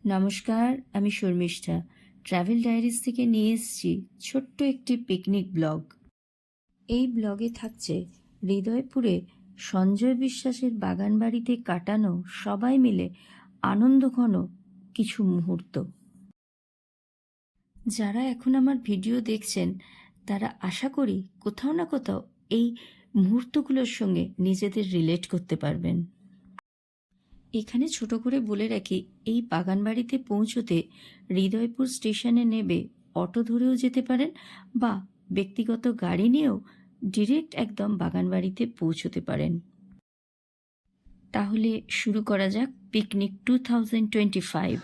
নমস্কার, আমি Sharmistha travel diaries থেকে নিয়ে এসেছি ছোট্ট একটি পিকনিক ব্লগ। এই ব্লগে থাকছে হৃদয়পুরে সঞ্জয় বিশ্বাসের বাগানবাড়িতে কাটানো সবাই মিলে আনন্দঘন কিছু মুহূর্ত। যারা এখন আমার ভিডিও দেখছেন তারা আশা করি কোথাও না কোথাও এই মুহূর্তগুলোর সঙ্গে নিজেদের রিলেট করতে পারবেন। এখানে ছোট করে বলে রাখি, এই বাগানবাড়িতে পৌঁছতে হৃদয়পুর স্টেশনে নেবে অটো ধরেও যেতে পারেন বা ব্যক্তিগত গাড়ি নিয়েও ডিরেক্ট একদম বাগানবাড়িতে পৌঁছতে পারেন। তাহলে শুরু করা যাক পিকনিক 2025।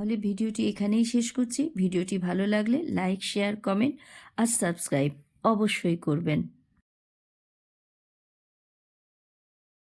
তাহলে ভিডিওটি এখানেই শেষ করছি। ভিডিওটি ভালো লাগলে লাইক, শেয়ার, কমেন্ট আর সাবস্ক্রাইব অবশ্যই করবেন।